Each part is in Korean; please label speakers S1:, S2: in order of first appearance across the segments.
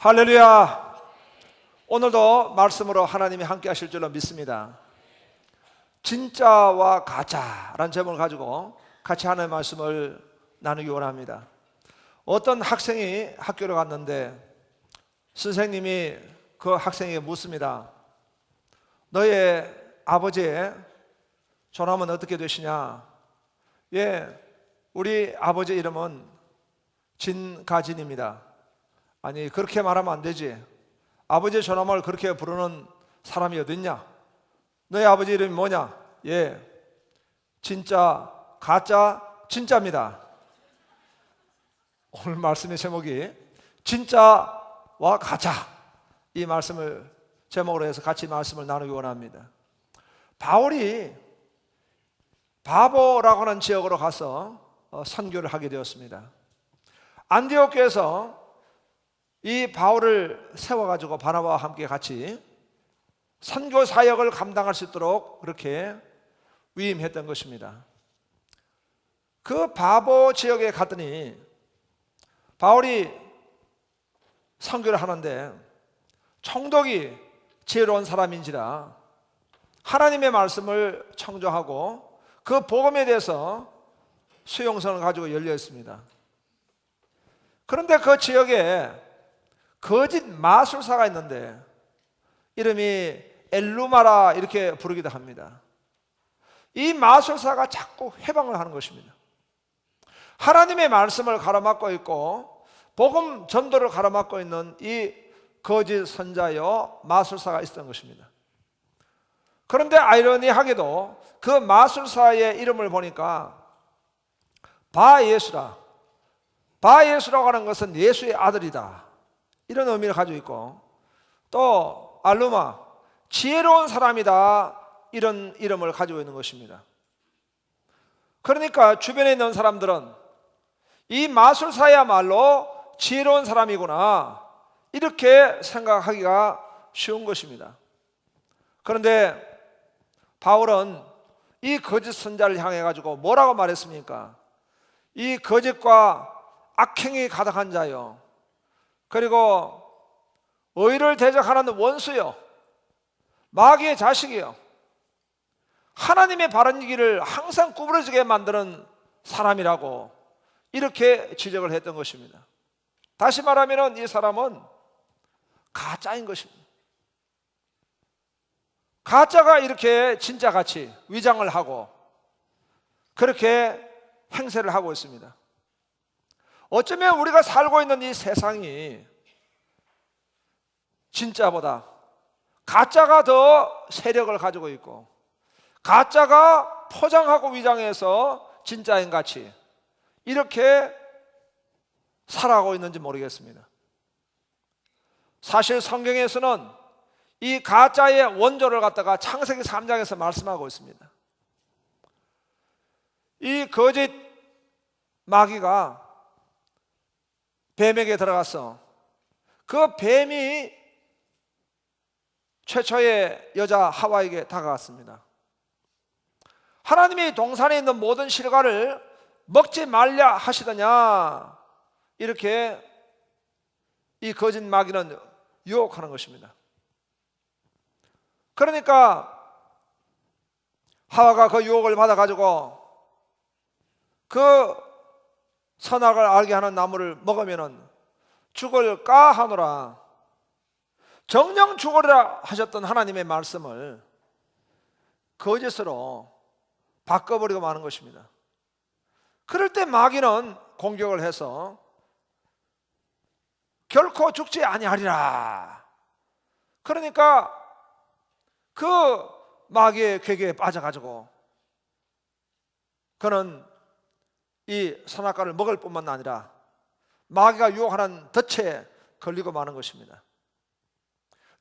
S1: 할렐루야. 오늘도 말씀으로 하나님이 함께 하실 줄로 믿습니다. 진짜와 가짜라는 제목을 가지고 같이 하나님의 말씀을 나누기 원합니다. 어떤 학생이 학교를 갔는데 선생님이 그 학생에게 묻습니다. 너의 아버지의 전함은 어떻게 되시냐? 예, 우리 아버지 이름은 진가진입니다. 아니, 그렇게 말하면 안 되지. 아버지의 전함을 그렇게 부르는 사람이 어딨냐? 너희 아버지 이름이 뭐냐? 예, 진짜, 가짜, 진짜입니다. 오늘 말씀의 제목이 진짜와 가짜, 이 말씀을 제목으로 해서 같이 말씀을 나누기 원합니다. 바울이 바보라고 하는 지역으로 가서 선교를 하게 되었습니다. 안디옥 교회에서 이 바울을 세워가지고 바나바와 함께 같이 선교 사역을 감당할 수 있도록 그렇게 위임했던 것입니다. 그 바보 지역에 갔더니 바울이 선교를 하는데 총독이 지혜로운 사람인지라 하나님의 말씀을 청조하고 그 복음에 대해서 수용성을 가지고 열려 있습니다. 그런데 그 지역에 거짓 마술사가 있는데 이름이 엘루마라 이렇게 부르기도 합니다. 이 마술사가 자꾸 해방을 하는 것입니다. 하나님의 말씀을 가로막고 있고 복음 전도를 가로막고 있는 이 거짓 선자여 마술사가 있었던 것입니다. 그런데 아이러니하게도 그 마술사의 이름을 보니까 바예수라, 바예수라고 하는 것은 예수의 아들이다, 이런 의미를 가지고 있고, 또 알루마, 지혜로운 사람이다, 이런 이름을 가지고 있는 것입니다. 그러니까 주변에 있는 사람들은 이 마술사야말로 지혜로운 사람이구나, 이렇게 생각하기가 쉬운 것입니다. 그런데 바울은 이 거짓 선자를 향해 가지고 뭐라고 말했습니까? 이 거짓과 악행이 가득한 자요, 그리고 의를 대적하는 원수요, 마귀의 자식이요, 하나님의 바른 길을 항상 구부러지게 만드는 사람이라고 이렇게 지적을 했던 것입니다. 다시 말하면 이 사람은 가짜인 것입니다. 가짜가 이렇게 진짜같이 위장을 하고 그렇게 행세를 하고 있습니다. 어쩌면 우리가 살고 있는 이 세상이 진짜보다 가짜가 더 세력을 가지고 있고 가짜가 포장하고 위장해서 진짜인 같이 이렇게 살아가고 있는지 모르겠습니다. 사실 성경에서는 이 가짜의 원조를 갖다가 창세기 3장에서 말씀하고 있습니다. 이 거짓 마귀가 뱀에게 들어가서 그 뱀이 최초의 여자 하와에게 다가갔습니다. 하나님이 동산에 있는 모든 실과를 먹지 말라 하시더냐, 이렇게 이 거짓 마귀는 유혹하는 것입니다. 그러니까 하와가 그 유혹을 받아가지고 그 선악을 알게 하는 나무를 먹으면 죽을까 하노라, 정녕 죽으리라 하셨던 하나님의 말씀을 거짓으로 바꿔버리고 마는 것입니다. 그럴 때 마귀는 공격을 해서 결코 죽지 아니하리라, 그러니까 그 마귀의 괴계에 빠져가지고 그는 이 선악과를 먹을 뿐만 아니라 마귀가 유혹하는 덫에 걸리고 마는 것입니다.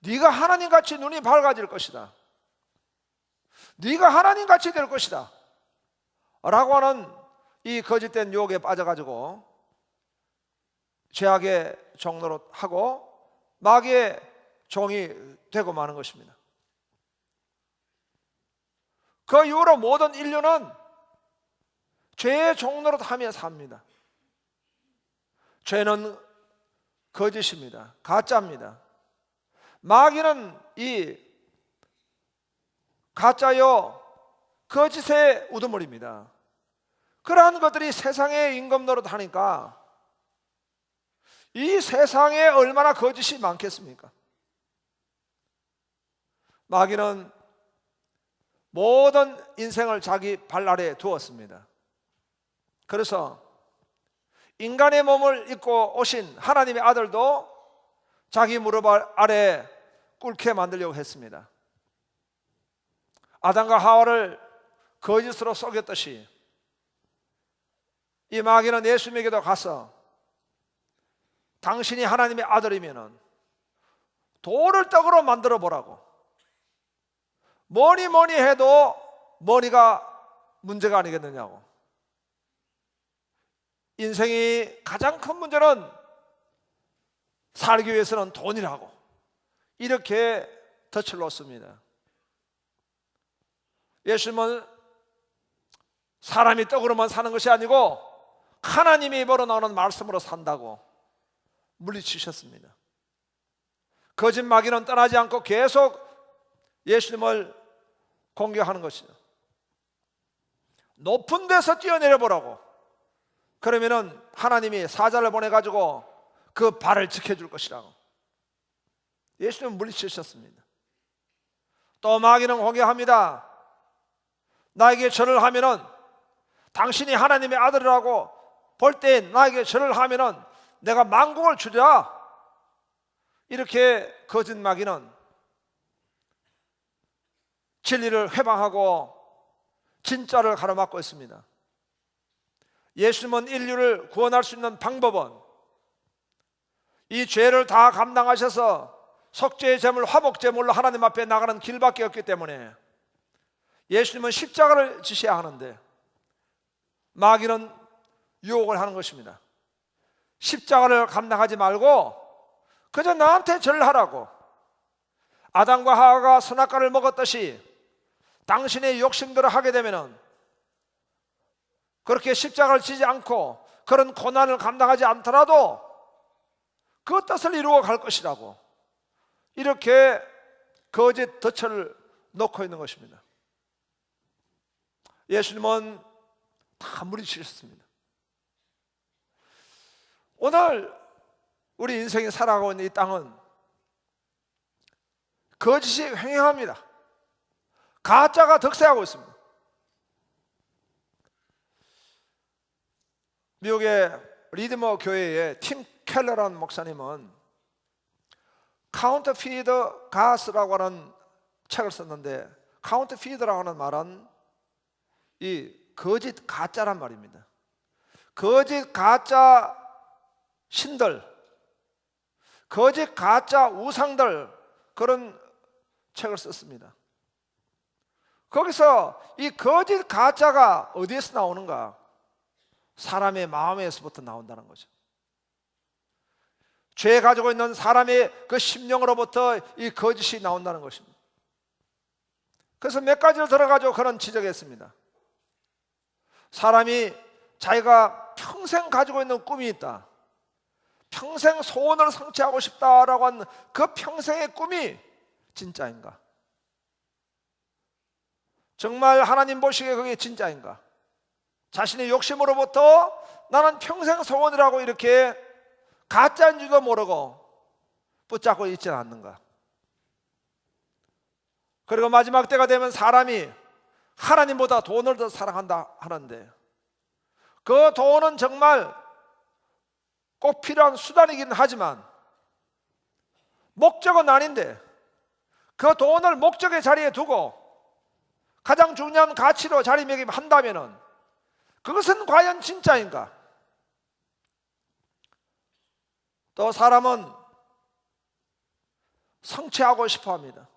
S1: 네가 하나님같이 눈이 밝아질 것이다, 네가 하나님같이 될 것이다 라고 하는 이 거짓된 유혹에 빠져가지고 죄악의 종노릇 하고 마귀의 종이 되고 마는 것입니다. 그 이후로 모든 인류는 죄의 종노릇 하며 삽니다. 죄는 거짓입니다. 가짜입니다. 마귀는 이 가짜요 거짓의 우두머리입니다. 그러한 것들이 세상의 임금 노릇하니까 이 세상에 얼마나 거짓이 많겠습니까? 마귀는 모든 인생을 자기 발 아래에 두었습니다. 그래서 인간의 몸을 입고 오신 하나님의 아들도 자기 무릎 아래에 꿇게 만들려고 했습니다. 아담과 하와를 거짓으로 속였듯이 이 마귀는 예수님에게도 가서 당신이 하나님의 아들이면 돌을 떡으로 만들어 보라고, 뭐니 해도 머리가 문제가 아니겠느냐고. 인생이 가장 큰 문제는 살기 위해서는 돈이라고 이렇게 덫을 놓습니다. 예수님은 사람이 떡으로만 사는 것이 아니고 하나님이 벌어나오는 말씀으로 산다고 물리치셨습니다. 거짓 마귀는 떠나지 않고 계속 예수님을 공격하는 것이죠. 높은 데서 뛰어내려 보라고. 그러면은 하나님이 사자를 보내가지고 그 발을 지켜줄 것이라고 예수님은 물리치셨습니다. 또 마귀는 공격합니다. 나에게 절을 하면은, 당신이 하나님의 아들이라고 볼 때 나에게 절을 하면은 내가 만국을 주리라. 이렇게 거짓 마귀는 진리를 회방하고 진짜를 가로막고 있습니다. 예수님은 인류를 구원할 수 있는 방법은 이 죄를 다 감당하셔서 속죄의 제물, 화목 제물로 하나님 앞에 나가는 길밖에 없기 때문에 예수님은 십자가를 지셔야 하는데 마귀는 유혹을 하는 것입니다. 십자가를 감당하지 말고 그저 나한테 절하라고. 아담과 하와가 선악과를 먹었듯이 당신의 욕심대로 하게 되면은 그렇게 십자가를 지지 않고 그런 고난을 감당하지 않더라도 그 뜻을 이루어 갈 것이라고 이렇게 거짓 덫을 놓고 있는 것입니다. 예수님은 다 물리치셨습니다. 오늘 우리 인생이 살아가고 있는 이 땅은 거짓이 횡행합니다. 가짜가 득세하고 있습니다. 미국의 리드머 교회의 팀 켈러라는 목사님은 카운터피드 가스라고 하는 책을 썼는데, 카운터피드라고 하는 말은 이 거짓 가짜란 말입니다. 거짓 가짜 신들, 거짓 가짜 우상들, 그런 책을 썼습니다. 거기서 이 거짓 가짜가 어디에서 나오는가? 사람의 마음에서부터 나온다는 거죠. 죄 가지고 있는 사람의 그 심령으로부터 이 거짓이 나온다는 것입니다. 그래서 몇 가지를 들어가지고 그런 지적했습니다. 사람이 자기가 평생 가지고 있는 꿈이 있다, 평생 소원을 성취하고 싶다라고 하는 그 평생의 꿈이 진짜인가? 정말 하나님 보시기에 그게 진짜인가? 자신의 욕심으로부터 나는 평생 소원이라고 이렇게 가짜인 줄도 모르고 붙잡고 있지는 않는가? 그리고 마지막 때가 되면 사람이 하나님보다 돈을 더 사랑한다 하는데, 그 돈은 정말 꼭 필요한 수단이긴 하지만 목적은 아닌데, 그 돈을 목적의 자리에 두고 가장 중요한 가치로 자리매김한다면은 그것은 과연 진짜인가? 또 사람은 성취하고 싶어 합니다.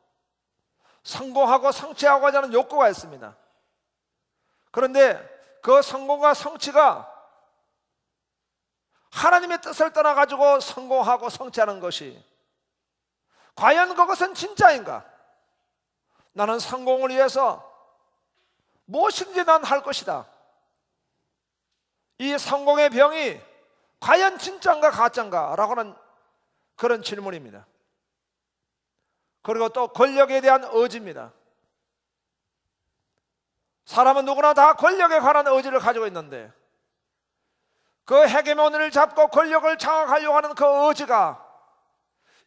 S1: 성공하고 성취하고자 하는 욕구가 있습니다. 그런데 그 성공과 성취가 하나님의 뜻을 떠나가지고 성공하고 성취하는 것이 과연 그것은 진짜인가? 나는 성공을 위해서 무엇인지 난 할 것이다. 이 성공의 병이 과연 진짜인가 가짜인가? 라고 하는 그런 질문입니다. 그리고 또 권력에 대한 의지입니다. 사람은 누구나 다 권력에 관한 의지를 가지고 있는데 그 헤게모니를 잡고 권력을 장악하려고 하는 그 의지가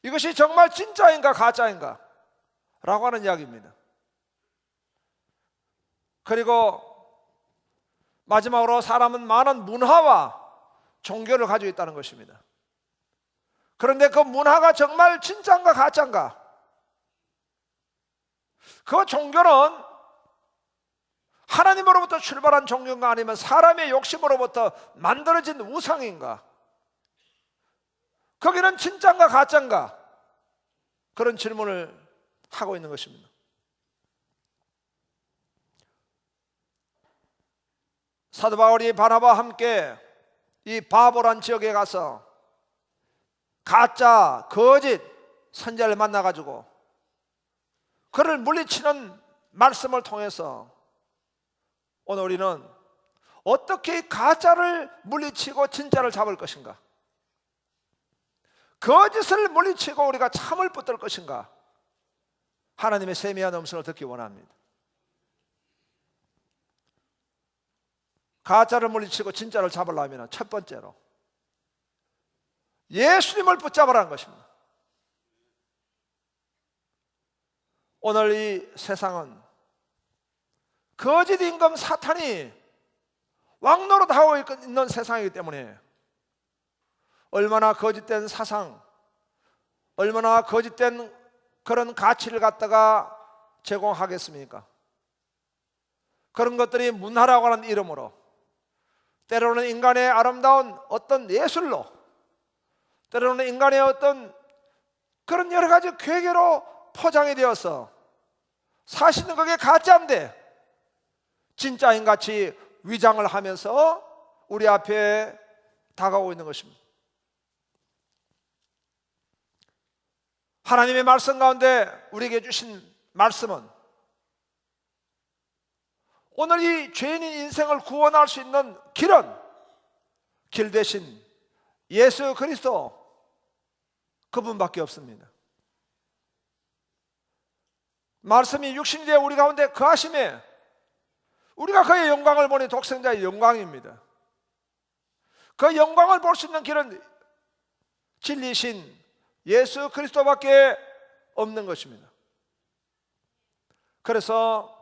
S1: 이것이 정말 진짜인가 가짜인가 라고 하는 이야기입니다. 그리고 마지막으로 사람은 많은 문화와 종교를 가지고 있다는 것입니다. 그런데 그 문화가 정말 진짜인가 가짜인가? 그 종교는 하나님으로부터 출발한 종교인가 아니면 사람의 욕심으로부터 만들어진 우상인가? 거기는 진짜인가 가짜인가? 그런 질문을 하고 있는 것입니다. 사도 바울이 바나바와 함께 이 바보란 지역에 가서 가짜 거짓 선지자를 만나가지고 그를 물리치는 말씀을 통해서 오늘 우리는 어떻게 가짜를 물리치고 진짜를 잡을 것인가, 거짓을 물리치고 우리가 참을 붙들 것인가, 하나님의 세미한 음성을 듣기 원합니다. 가짜를 물리치고 진짜를 잡으려면 첫 번째로 예수님을 붙잡으라는 것입니다. 오늘 이 세상은 거짓 임금 사탄이 왕노릇하고 있는 세상이기 때문에 얼마나 거짓된 사상, 얼마나 거짓된 그런 가치를 갖다가 제공하겠습니까? 그런 것들이 문화라고 하는 이름으로, 때로는 인간의 아름다운 어떤 예술로, 때로는 인간의 어떤 그런 여러 가지 괴계로 포장이 되어서 사실은 그게 가짜인데 진짜인 같이 위장을 하면서 우리 앞에 다가오고 있는 것입니다. 하나님의 말씀 가운데 우리에게 주신 말씀은 오늘 이 죄인인 인생을 구원할 수 있는 길은 길 대신 예수 그리스도 그분밖에 없습니다. 말씀이 육신이 되어 우리 가운데 거하심에 우리가 그의 영광을 보니 독생자의 영광입니다. 그 영광을 볼 수 있는 길은 진리신 예수 그리스도밖에 없는 것입니다. 그래서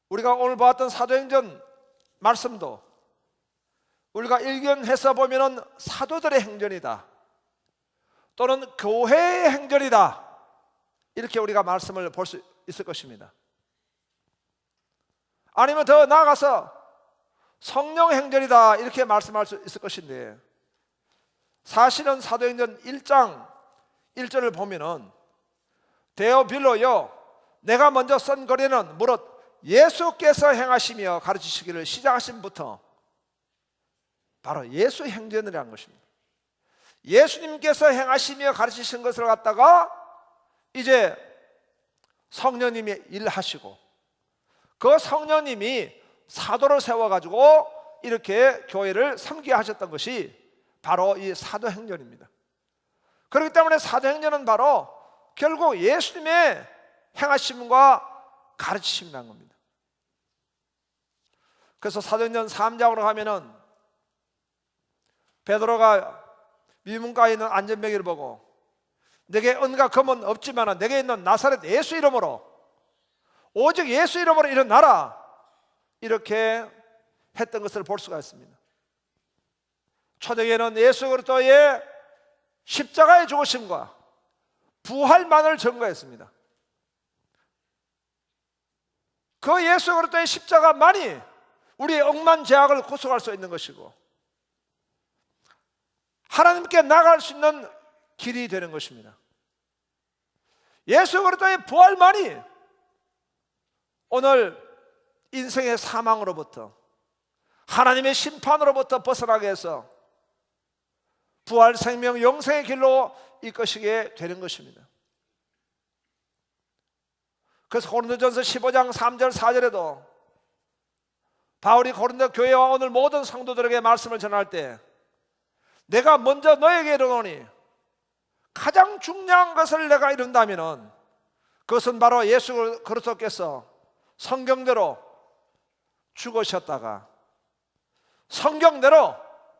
S1: 우리가 오늘 봤던 사도행전 말씀도 우리가 일견해서 보면은 사도들의 행전이다 또는 교회의 행전이다 이렇게 우리가 말씀을 볼 수 있을 것입니다. 아니면 더 나아가서 성령 행전이다 이렇게 말씀할 수 있을 것인데, 사실은 사도행전 1장 1절을 보면은 데오빌로요 내가 먼저 쓴 거리는 무릇 예수께서 행하시며 가르치시기를 시작하신부터 바로 예수 행전이라는 것입니다. 예수님께서 행하시며 가르치신 것을 갖다가 이제 성령님이 일하시고 그 성령님이 사도를 세워가지고 이렇게 교회를 섬기게 하셨던 것이 바로 이 사도행전입니다. 그렇기 때문에 사도행전은 바로 결국 예수님의 행하심과 가르치심이라는 겁니다. 그래서 사도행전 3장으로 가면은 베드로가 미문가에 있는 안전뱅이를 보고 내게 은과 금은 없지만 내게 있는 나사렛 예수 이름으로 오직 예수 이름으로 일어나라 이렇게 했던 것을 볼 수가 있습니다. 초대교회는 예수 그리스도의 십자가의 죽으심과 부활만을 증거했습니다. 그 예수 그리스도의 십자가만이 우리의 억만 죄악을 구속할 수 있는 것이고 하나님께 나아갈 수 있는 길이 되는 것입니다. 예수 그리스도의 부활만이 오늘 인생의 사망으로부터 하나님의 심판으로부터 벗어나게 해서 부활 생명 영생의 길로 이끄시게 되는 것입니다. 그래서 고린도전서 15장 3절 4절에도 바울이 고린도 교회와 오늘 모든 성도들에게 말씀을 전할 때 내가 먼저 너에게 이르노니 가장 중요한 것을 내가 이룬다면 그것은 바로 예수 그리스도께서 성경대로 죽으셨다가 성경대로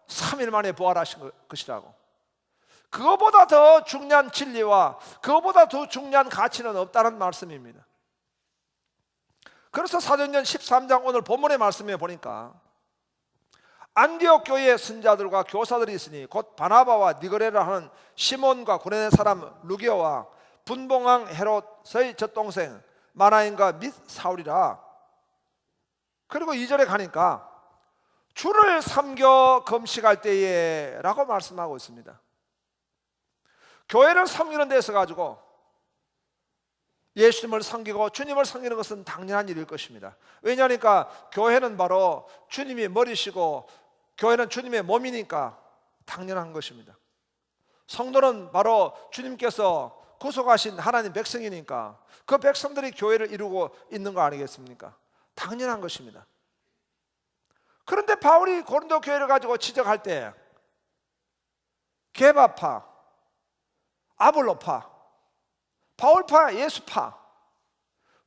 S1: 3일 만에 부활하신 것이라고. 그거보다 더 중요한 진리와 그거보다 더 중요한 가치는 없다는 말씀입니다. 그래서 사도행전 13장 오늘 본문의 말씀에 보니까 안디옥 교회의 선자들과 교사들이 있으니 곧 바나바와 니거레라 하는 시몬과 구레네 사람 루기오와 분봉왕 헤롯의 젖동생 마나인과 및 사울이라. 그리고 2절에 가니까 주를 섬겨 금식할 때에 라고 말씀하고 있습니다. 교회를 섬기는 데서 가지고 예수님을 섬기고 주님을 섬기는 것은 당연한 일일 것입니다. 왜냐하니까 교회는 바로 주님이 머리시고 교회는 주님의 몸이니까 당연한 것입니다. 성도는 바로 주님께서 구속하신 하나님 백성이니까 그 백성들이 교회를 이루고 있는 거 아니겠습니까? 당연한 것입니다. 그런데 바울이 고린도 교회를 가지고 지적할 때 게바파, 아볼로파, 바울파, 예수파,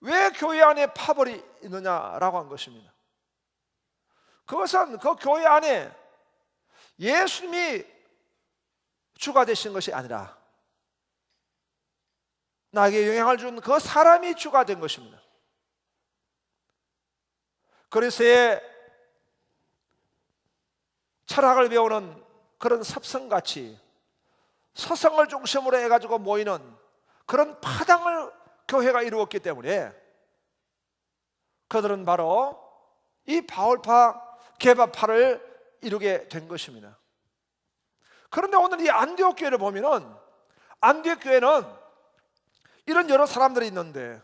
S1: 왜 교회 안에 파벌이 있느냐라고 한 것입니다. 그것은 그 교회 안에 예수님이 주가 되신 것이 아니라 나에게 영향을 준 그 사람이 주가 된 것입니다. 그리스의 철학을 배우는 그런 섭성같이 서성을 중심으로 해가지고 모이는 그런 파당을 교회가 이루었기 때문에 그들은 바로 이 바울파, 게바파를 이루게 된 것입니다. 그런데 오늘 이 안디옥 교회를 보면은 안디옥 교회는 이런 여러 사람들이 있는데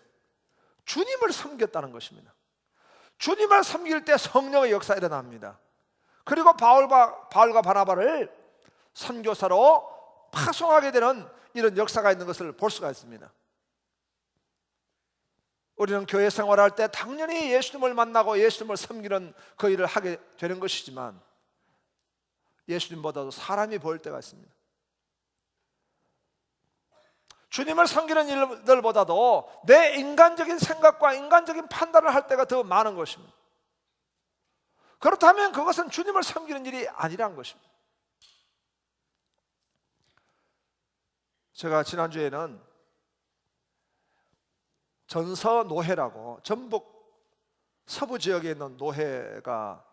S1: 주님을 섬겼다는 것입니다. 주님을 섬길 때 성령의 역사가 일어납니다. 그리고 바울과 바나바를 선교사로 파송하게 되는 이런 역사가 있는 것을 볼 수가 있습니다. 우리는 교회 생활할 때 당연히 예수님을 만나고 예수님을 섬기는 그 일을 하게 되는 것이지만 예수님보다도 사람이 보일 때가 있습니다. 주님을 섬기는 일들보다도 내 인간적인 생각과 인간적인 판단을 할 때가 더 많은 것입니다. 그렇다면 그것은 주님을 섬기는 일이 아니란 것입니다. 제가 지난주에는 전서노회라고 전북 서부 지역에 있는 노회가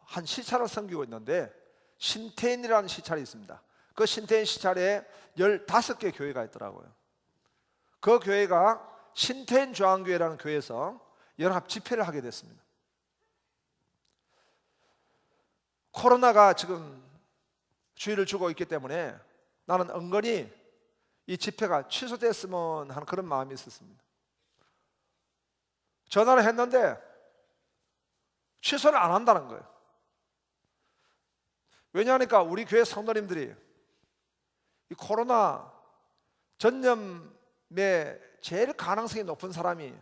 S1: 한 시찰을 섬기고 있는데 신태인이라는 시찰이 있습니다. 그 신태인 시찰에 15개 교회가 있더라고요. 그 교회가 신태인 조항교회라는 교회에서 연합 집회를 하게 됐습니다. 코로나가 지금 주의를 주고 있기 때문에 나는 은근히 이 집회가 취소됐으면 하는 그런 마음이 있었습니다. 전화를 했는데 취소를 안 한다는 거예요. 왜냐하니까 우리 교회 성도님들이 이 코로나 전염에 제일 가능성이 높은 사람이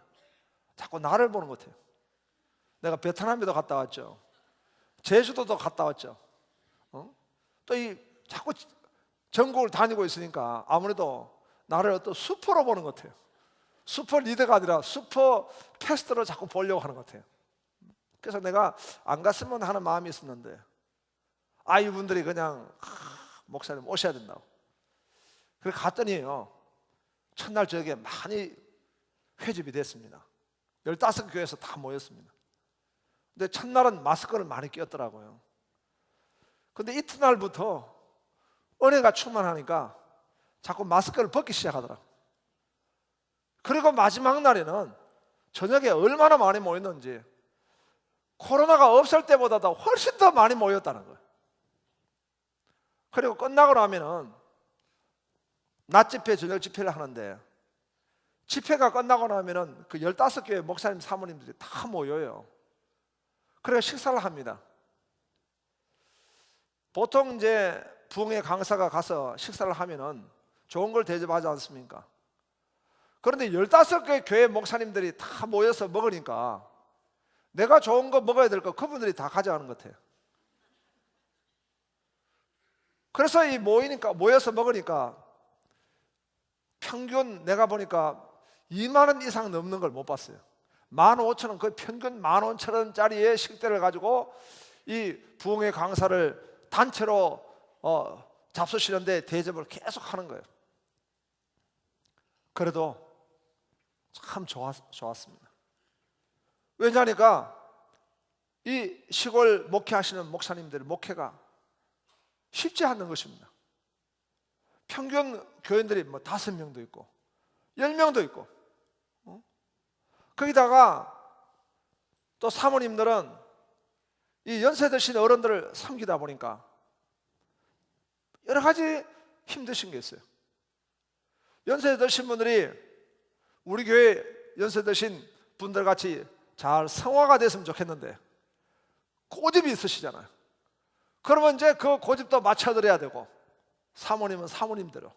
S1: 자꾸 나를 보는 것 같아요. 내가 베트남에도 갔다 왔죠. 제주도도 갔다 왔죠. 또 이 자꾸 전국을 다니고 있으니까 아무래도 나를 어떤 슈퍼로 보는 것 같아요. 슈퍼 리더가 아니라 슈퍼 패스트로 자꾸 보려고 하는 것 같아요. 그래서 내가 안 갔으면 하는 마음이 있었는데 이분들이 그냥 목사님 오셔야 된다고. 그래서 갔더니요 첫날 저녁에 많이 회집이 됐습니다. 15교회에서 다 모였습니다. 근데 첫날은 마스크를 많이 끼웠더라고요. 근데 이튿날부터 은혜가 충만하니까 자꾸 마스크를 벗기 시작하더라고요. 그리고 마지막 날에는 저녁에 얼마나 많이 모였는지 코로나가 없을 때보다도 훨씬 더 많이 모였다는 거예요. 그리고 끝나고 나면은 낮 집회, 저녁 집회를 하는데 집회가 끝나고 나면은 그 15교회 목사님, 사모님들이 다 모여요. 그래서 식사를 합니다. 보통 이제 부흥회 강사가 가서 식사를 하면은 좋은 걸 대접하지 않습니까? 그런데 15개 교회 목사님들이 다 모여서 먹으니까 내가 좋은 거 먹어야 될 거 그분들이 다 가져가는 것 같아요. 그래서 모여서 먹으니까 평균 내가 보니까 2만 원 이상 넘는 걸 못 봤어요. 15,000원, 거의 평균 15,000원짜리의 식대를 가지고 이 부흥회 강사를 단체로 잡수시는데 대접을 계속 하는 거예요. 그래도 참 좋았습니다. 왜냐하니까 이 시골 목회하시는 목사님들의 목회가 쉽지 않는 것입니다. 평균 교인들이 5명도 있고 10명도 있고, 거기다가 또 사모님들은 이 연세 드신 어른들을 섬기다 보니까 여러 가지 힘드신 게 있어요. 연세 드신 분들이 우리 교회 연세 드신 분들 같이 잘 성화가 됐으면 좋겠는데 고집이 있으시잖아요. 그러면 이제 그 고집도 맞춰드려야 되고, 사모님은 사모님대로,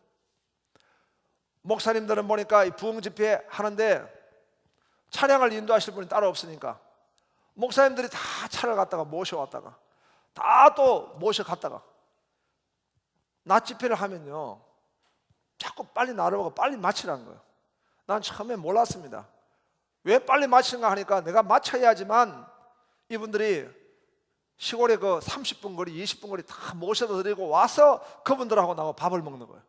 S1: 목사님들은 보니까 이 부흥 집회 하는데 차량을 인도하실 분이 따로 없으니까 목사님들이 다 차를 갖다가 모셔왔다가 다 또 모셔갔다가 낮 집회를 하면요 자꾸 빨리 나르고 빨리 마치라는 거예요. 난 처음에 몰랐습니다. 왜 빨리 마치는가 하니까 내가 마쳐야지만 이분들이 시골에 그 30분 거리 20분 거리 다 모셔다 드리고 와서 그분들하고 나하고 밥을 먹는 거예요.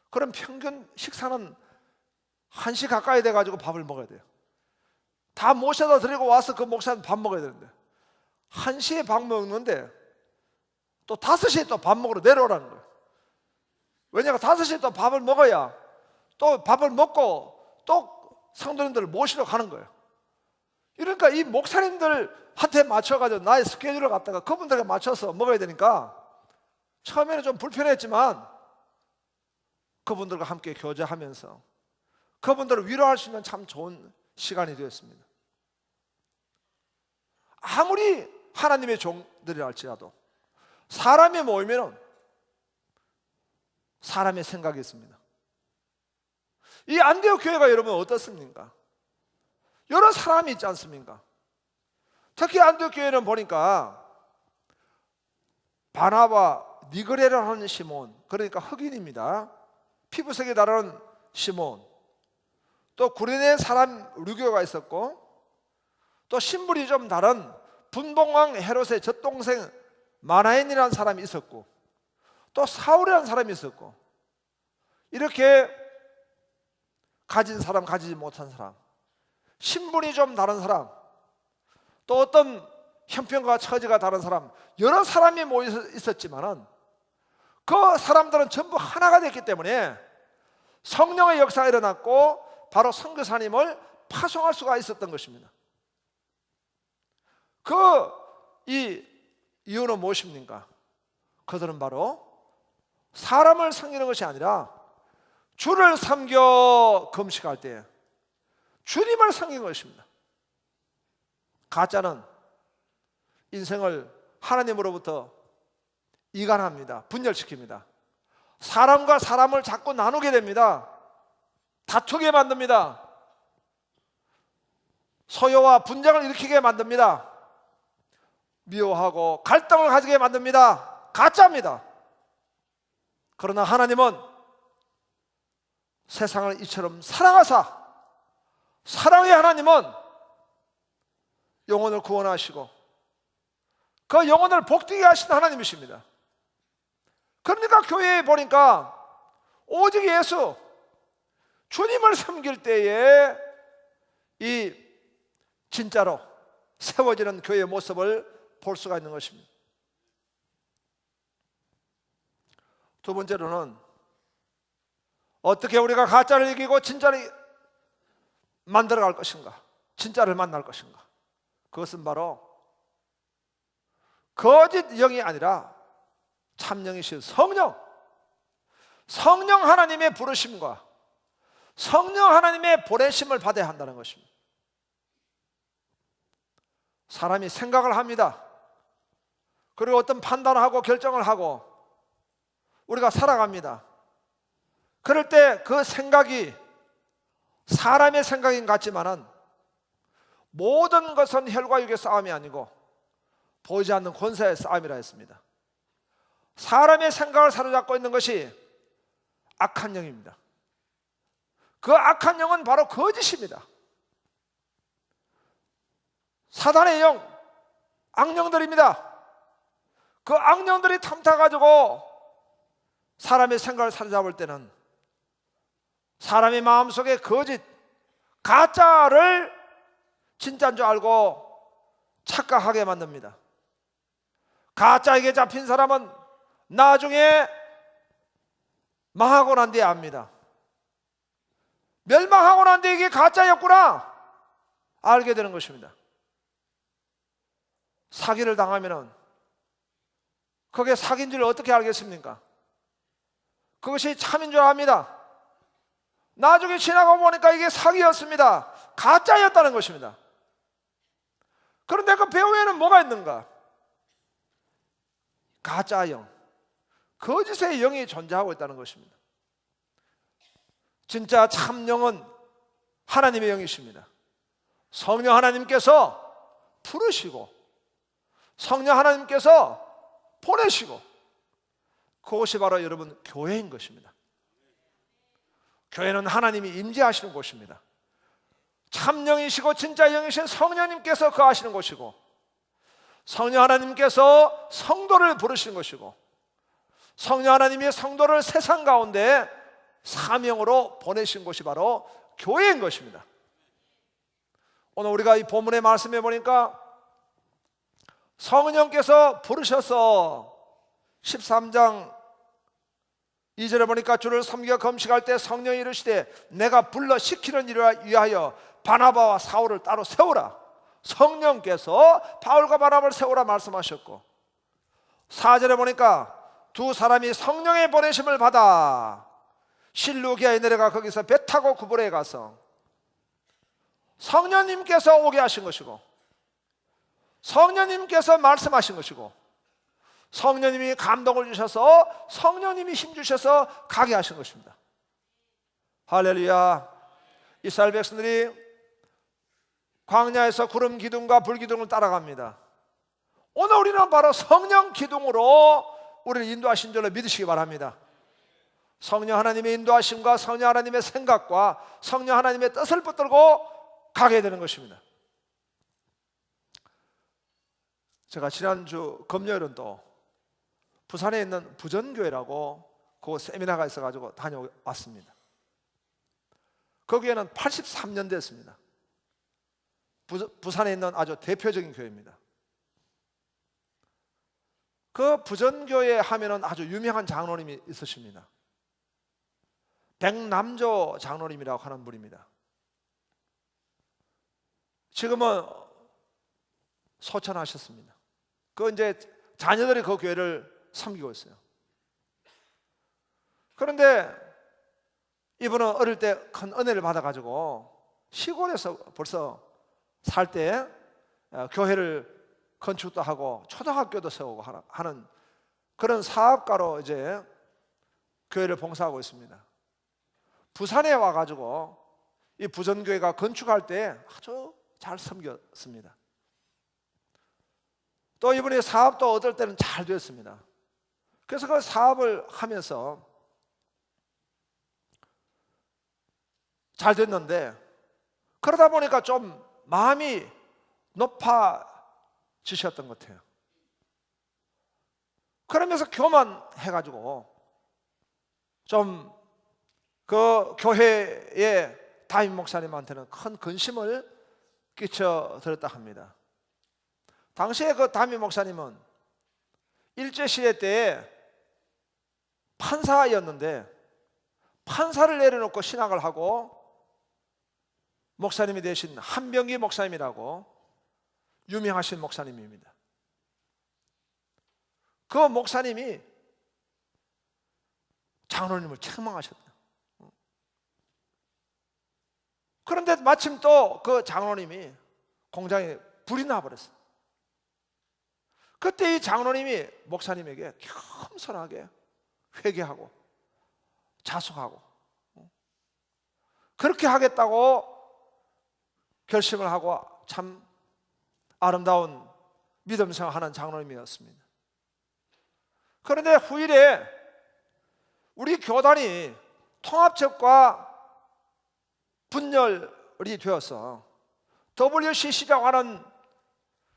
S1: 그럼 평균 식사는 1시 가까이 돼가지고 밥을 먹어야 돼요. 다 모셔다 드리고 와서 그 목사님 밥 먹어야 되는데 1시에 밥 먹는데 또 5시에 또 밥 먹으러 내려오라는 거예요. 왜냐하면 5시에 또 밥을 먹어야 또 밥을 먹고 또 성도님들을 모시러 가는 거예요. 그러니까 이 목사님들한테 맞춰가지고 나의 스케줄을 갖다가 그분들에게 맞춰서 먹어야 되니까 처음에는 좀 불편했지만 그분들과 함께 교제하면서 그분들을 위로할 수 있는 참 좋은 시간이 되었습니다. 아무리 하나님의 종들이라 할지라도 사람이 모이면 사람의 생각이 있습니다. 이 안디옥 교회가 여러분 어떻습니까? 여러 사람이 있지 않습니까? 특히 안디옥 교회는 보니까 바나바, 니그레라는 시몬, 그러니까 흑인입니다. 피부색이 다른 시몬, 또 구레네 사람 루교가 있었고, 또 신분이 좀 다른 분봉왕 헤롯의 젖동생 마나엔이라는 사람이 있었고, 또 사울이라는 사람이 있었고, 이렇게 가진 사람, 가지지 못한 사람, 신분이 좀 다른 사람, 또 어떤 형편과 처지가 다른 사람, 여러 사람이 모여 있었지만은 그 사람들은 전부 하나가 됐기 때문에 성령의 역사가 일어났고 바로 선교사님을 파송할 수가 있었던 것입니다. 이 이유는 무엇입니까? 그들은 바로 사람을 섬기는 것이 아니라 주를 섬겨 금식할 때 주님을 섬기는 것입니다. 가짜는 인생을 하나님으로부터 이간합니다. 분열시킵니다. 사람과 사람을 자꾸 나누게 됩니다. 다투게 만듭니다. 소요와 분쟁을 일으키게 만듭니다. 미워하고 갈등을 가지게 만듭니다. 가짜입니다. 그러나 하나님은 세상을 이처럼 사랑하사, 사랑의 하나님은 영혼을 구원하시고 그 영혼을 복되게 하신 하나님이십니다. 그러니까 교회에 보니까 오직 예수, 주님을 섬길 때에 이 진짜로 세워지는 교회의 모습을 볼 수가 있는 것입니다. 두 번째로는 어떻게 우리가 가짜를 이기고 진짜를 만들어갈 것인가, 진짜를 만날 것인가. 그것은 바로 거짓 영이 아니라 참영이신 성령, 성령 하나님의 부르심과 성령 하나님의 보내심을 받아야 한다는 것입니다. 사람이 생각을 합니다. 그리고 어떤 판단을 하고 결정을 하고 우리가 살아갑니다. 그럴 때 그 생각이 사람의 생각인 것 같지만은 모든 것은 혈과 육의 싸움이 아니고 보이지 않는 권세의 싸움이라 했습니다. 사람의 생각을 사로잡고 있는 것이 악한 영입니다. 그 악한 영은 바로 거짓입니다. 사단의 영, 악령들입니다. 그 악령들이 탐타가지고 사람의 생각을 사로잡을 때는 사람의 마음속에 거짓, 가짜를 진짜인 줄 알고 착각하게 만듭니다. 가짜에게 잡힌 사람은 나중에 망하고 난 뒤에 압니다. 멸망하고 난 뒤에 이게 가짜였구나 알게 되는 것입니다. 사기를 당하면은 그게 사기인 줄 어떻게 알겠습니까? 그것이 참인 줄 압니다. 나중에 지나고 보니까 이게 사기였습니다. 가짜였다는 것입니다. 그런데 그 배후에는 뭐가 있는가? 가짜 영, 거짓의 영이 존재하고 있다는 것입니다. 진짜 참 영은 하나님의 영이십니다. 성령 하나님께서 부르시고 성령 하나님께서 보내시고, 그것이 바로 여러분 교회인 것입니다. 교회는 하나님이 임재하시는 곳입니다. 참 영이시고 진짜 영이신 성령님께서 거하시는 곳이고, 성령 하나님께서 성도를 부르시는 것이고, 성령 하나님이 성도를 세상 가운데 사명으로 보내신 곳이 바로 교회인 것입니다. 오늘 우리가 이 본문의 말씀에 보니까 성령께서 부르셔서 13장 2절에 보니까 주를 섬겨 금식할 때 성령이 이르시되 내가 불러 시키는 일을 위하여 바나바와 사울을 따로 세우라. 성령께서 바울과 바나바를 세우라 말씀하셨고, 4절에 보니까 두 사람이 성령의 보내심을 받아 실루기아에 내려가 거기서 배 타고 구부레에 가서 성령님께서 오게 하신 것이고, 성령님께서 말씀하신 것이고, 성령님이 감동을 주셔서 성령님이 힘주셔서 가게 하신 것입니다. 할렐루야. 이스라엘 백성들이 광야에서 구름 기둥과 불 기둥을 따라갑니다. 오늘 우리는 바로 성령 기둥으로 우리를 인도하신 줄로 믿으시기 바랍니다. 성령 하나님의 인도하심과 성령 하나님의 생각과 성령 하나님의 뜻을 붙들고 가게 되는 것입니다. 제가 지난주 금요일은 또 부산에 있는 부전교회라고 그 세미나가 있어가지고 다녀왔습니다. 거기에는 83년 됐습니다. 부산에 있는 아주 대표적인 교회입니다. 그 부전교회 하면은 아주 유명한 장로님이 있으십니다. 백남조 장로님이라고 하는 분입니다. 지금은 소천하셨습니다. 그 이제 자녀들이 그 교회를 섬기고 있어요. 그런데 이분은 어릴 때 큰 은혜를 받아가지고 시골에서 벌써 살 때 교회를 건축도 하고 초등학교도 세우고 하는 그런 사업가로 이제 교회를 봉사하고 있습니다. 부산에 와가지고 이 부전교회가 건축할 때 아주 잘 섬겼습니다. 또 이분이 사업도 얻을 때는 잘 됐습니다. 그래서 그 사업을 하면서 잘 됐는데, 그러다 보니까 좀 마음이 높아지셨던 것 같아요. 그러면서 교만해가지고 좀 그 교회의 담임 목사님한테는 큰 근심을 끼쳐드렸다 합니다. 당시에 그 담임 목사님은 일제시대 때에 판사였는데 판사를 내려놓고 신학을 하고 목사님이 되신 한병기 목사님이라고 유명하신 목사님입니다. 그 목사님이 장로님을 책망하셨다. 그런데 마침 또 그 장로님이 공장에 불이 나버렸어요. 그때 이 장로님이 목사님에게 겸손하게 회개하고 자숙하고 그렇게 하겠다고 결심을 하고 참 아름다운 믿음 생활하는 장로님이었습니다. 그런데 후일에 우리 교단이 통합적과 분열이 되어서 WCC라고 하는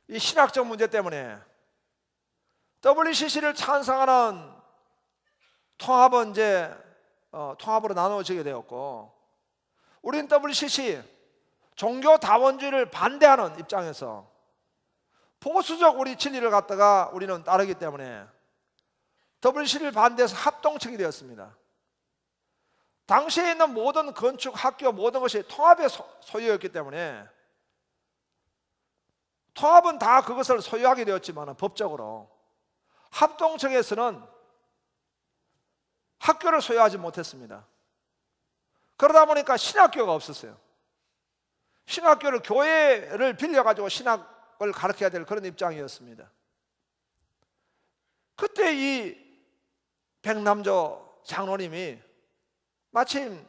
S1: 이 신학적 문제 때문에 WCC를 찬성하는 통합은 이제 통합으로 나누어지게 되었고, 우리는 WCC 종교 다원주의를 반대하는 입장에서 보수적 우리 진리를 갖다가 우리는 따르기 때문에 WCC를 반대해서 합동측이 되었습니다. 당시에 있는 모든 건축, 학교 모든 것이 통합의 소유였기 때문에 통합은 다 그것을 소유하게 되었지만 법적으로 합동측에서는 학교를 소유하지 못했습니다. 그러다 보니까 신학교가 없었어요. 신학교를 교회를 빌려가지고 신학을 가르쳐야 될 그런 입장이었습니다. 그때 이 백남조 장로님이 마침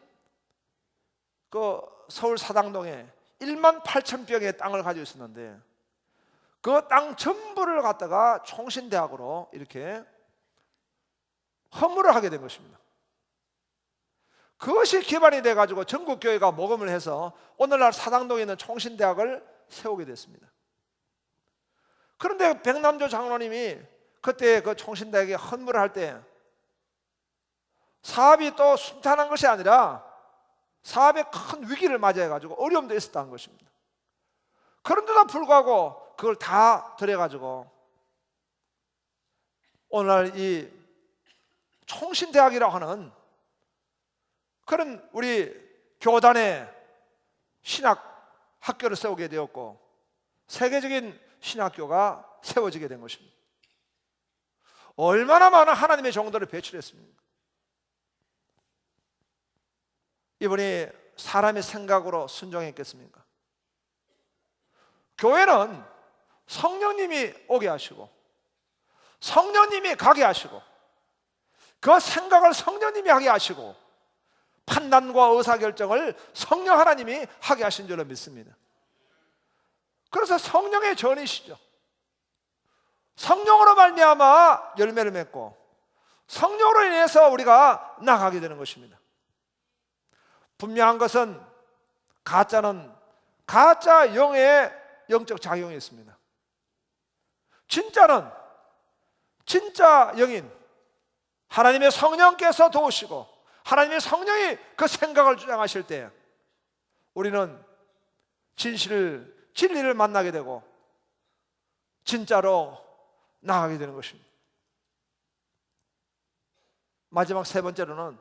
S1: 그 서울 사당동에 1만 8천 평의 땅을 가지고 있었는데 그 땅 전부를 갖다가 총신대학으로 이렇게 허물을 하게 된 것입니다. 그것이 기반이 돼가지고 전국교회가 모금을 해서 오늘날 사당동에 있는 총신대학을 세우게 됐습니다. 그런데 백남조 장로님이 그때 그 총신대학에 헌물을 할 때 사업이 또 순탄한 것이 아니라 사업에 큰 위기를 맞이해가지고 어려움도 있었다는 것입니다. 그런데도 불구하고 그걸 다 들여가지고 오늘날 이 총신대학이라고 하는 그런 우리 교단의 신학 학교를 세우게 되었고 세계적인 신학교가 세워지게 된 것입니다. 얼마나 많은 하나님의 종들을 배출했습니까? 이분이 사람의 생각으로 순종했겠습니까? 교회는 성령님이 오게 하시고 성령님이 가게 하시고 그 생각을 성령님이 하게 하시고 판단과 의사결정을 성령 하나님이 하게 하신 줄로 믿습니다. 그래서 성령의 전이시죠. 성령으로 말미암아 열매를 맺고 성령으로 인해서 우리가 나가게 되는 것입니다. 분명한 것은 가짜는 가짜 영의 영적 작용이 있습니다. 진짜는 진짜 영인 하나님의 성령께서 도우시고 하나님의 성령이 그 생각을 주장하실 때 우리는 진리를 만나게 되고 진짜로 나가게 되는 것입니다. 마지막 세 번째로는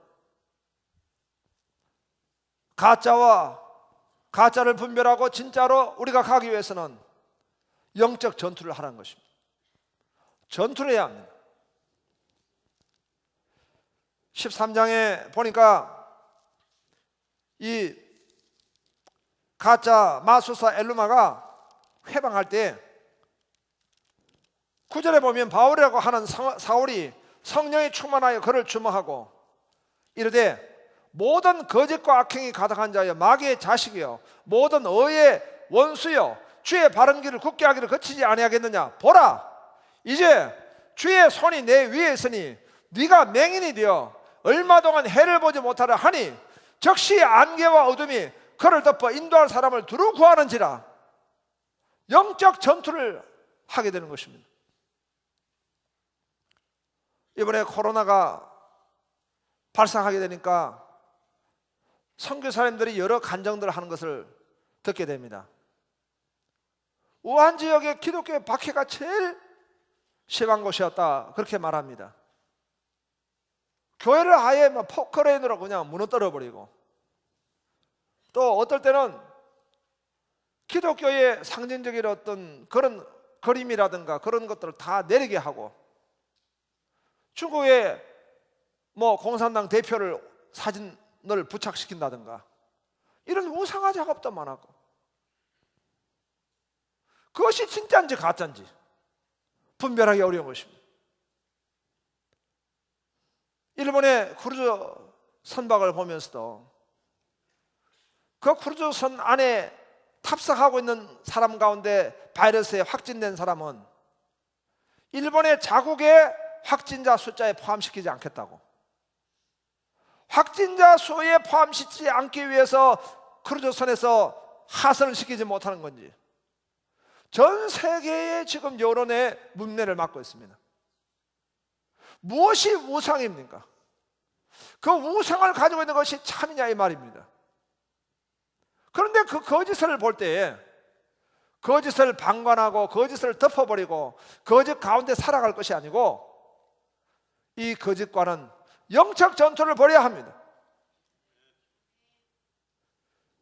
S1: 가짜를 분별하고 진짜로 우리가 가기 위해서는 영적 전투를 하라는 것입니다. 전투를 해야 합니다. 13장에 보니까 이 가짜 마술사 엘루마가 회방할 때 9절에 보면 바울이라고 하는 사울이 성령이 충만하여 그를 주목하고 이르되 모든 거짓과 악행이 가득한 자여 마귀의 자식이여 모든 의의 원수여 주의 바른 길을 굳게 하기를 거치지 아니하겠느냐. 보라 이제 주의 손이 내 위에 있으니 네가 맹인이 되어 얼마 동안 해를 보지 못하라 하니 적시 안개와 어둠이 그를 덮어 인도할 사람을 두루 구하는지라. 영적 전투를 하게 되는 것입니다. 이번에 코로나가 발생하게 되니까 선교사님들이 여러 간증들을 하는 것을 듣게 됩니다. 우한 지역의 기독교의 박해가 제일 심한 곳이었다 그렇게 말합니다. 교회를 아예 포크레인으로 그냥 무너뜨려 버리고 또 어떨 때는 기독교의 상징적인 어떤 그런 그림이라든가 그런 것들을 다 내리게 하고 중국의 공산당 대표를 사진을 부착시킨다든가 이런 우상화 작업도 많았고 그것이 진짜인지 가짜인지 분별하기 어려운 것입니다. 일본의 크루즈 선박을 보면서도 그 크루즈 선 안에 탑승하고 있는 사람 가운데 바이러스에 확진된 사람은 일본의 자국의 확진자 숫자에 포함시키지 않겠다고. 확진자 수에 포함시키지 않기 위해서 크루즈선에서 하선을 시키지 못하는 건지, 전 세계의 지금 여론의 문매를 맡고 있습니다. 무엇이 우상입니까? 그 우상을 가지고 있는 것이 참이냐 이 말입니다. 그런데 그 거짓을 볼 때에 거짓을 방관하고 거짓을 덮어버리고 거짓 가운데 살아갈 것이 아니고, 이 거짓과는 영적 전투를 벌여야 합니다.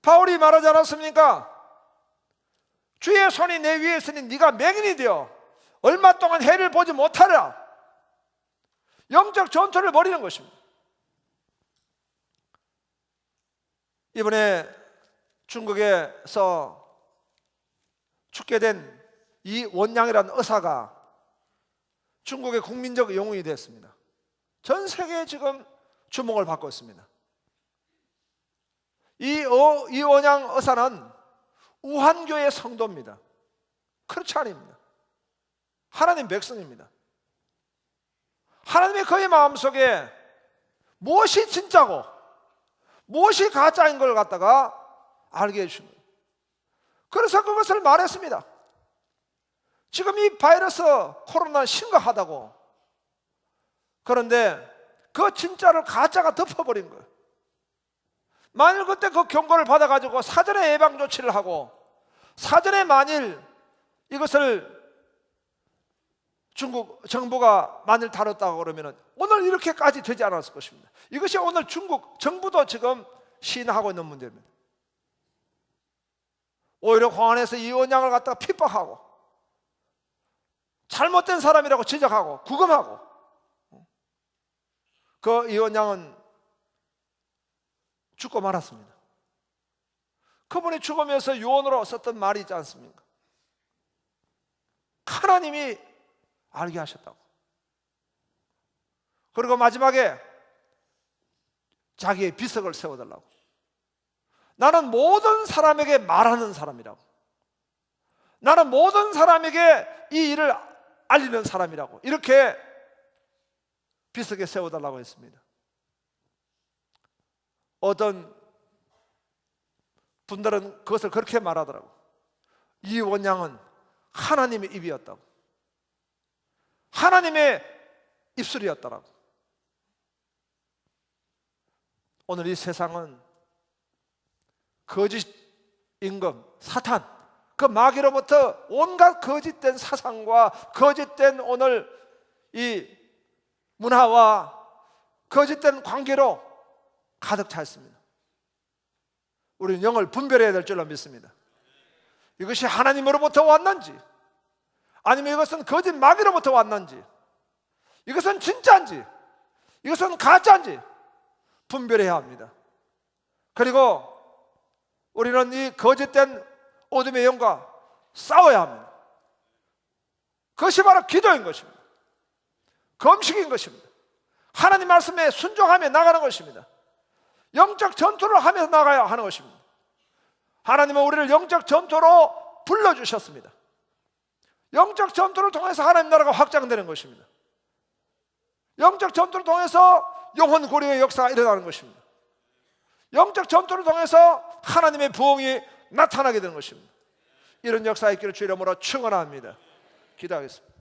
S1: 바울이 말하지 않았습니까? 주의 손이 내 위에 있으니 네가 맹인이 되어 얼마 동안 해를 보지 못하라. 영적 전투를 벌이는 것입니다. 이번에 중국에서 죽게 된 이 원양이라는 의사가 중국의 국민적 영웅이 됐습니다. 전 세계에 지금 주목을 받고 있습니다. 이 원양 의사는 우한교의 성도입니다. 그렇지 않습니다. 하나님 백성입니다. 하나님의 그의 마음속에 무엇이 진짜고 무엇이 가짜인 걸 갖다가 알게 해주신 거예요. 그래서 그것을 말했습니다. 지금 이 바이러스 코로나는 심각하다고. 그런데 그 진짜를 가짜가 덮어버린 거예요. 만일 그때 그 경고를 받아가지고 사전에 예방 조치를 하고 사전에 만일 이것을 중국 정부가 만일 다뤘다고 그러면 오늘 이렇게까지 되지 않았을 것입니다. 이것이 오늘 중국 정부도 지금 시인하고 있는 문제입니다. 오히려 공안에서 이 원양을 갖다가 핍박하고 잘못된 사람이라고 지적하고 구금하고, 그 이 원양은 죽고 말았습니다. 그분이 죽으면서 유언으로 썼던 말이 있지 않습니까? 하나님이 알게 하셨다고. 그리고 마지막에 자기의 비석을 세워달라고. 나는 모든 사람에게 말하는 사람이라고. 나는 모든 사람에게 이 일을 알리는 사람이라고. 이렇게 비석에 세워달라고 했습니다. 어떤 분들은 그것을 그렇게 말하더라고. 이 원양은 하나님의 입이었다고. 하나님의 입술이었더라고. 오늘 이 세상은 거짓 임금, 사탄, 그 마귀로부터 온갖 거짓된 사상과 거짓된 오늘 이 문화와 거짓된 관계로 가득 차 있습니다. 우리는 영을 분별해야 될 줄로 믿습니다. 이것이 하나님으로부터 왔는지, 아니면 이것은 거짓 마귀로부터 왔는지, 이것은 진짜인지, 이것은 가짜인지 분별해야 합니다. 그리고 우리는 이 거짓된 어둠의 영과 싸워야 합니다. 그것이 바로 기도인 것입니다. 금식인 것입니다. 하나님 말씀에 순종하며 나가는 것입니다. 영적 전투를 하면서 나가야 하는 것입니다. 하나님은 우리를 영적 전투로 불러주셨습니다. 영적 전투를 통해서 하나님 나라가 확장되는 것입니다. 영적 전투를 통해서 영혼 고리의 역사가 일어나는 것입니다. 영적 전투를 통해서 하나님의 부흥이 나타나게 되는 것입니다. 이런 역사 있기를 주 이름으로 축원합니다. 기도하겠습니다.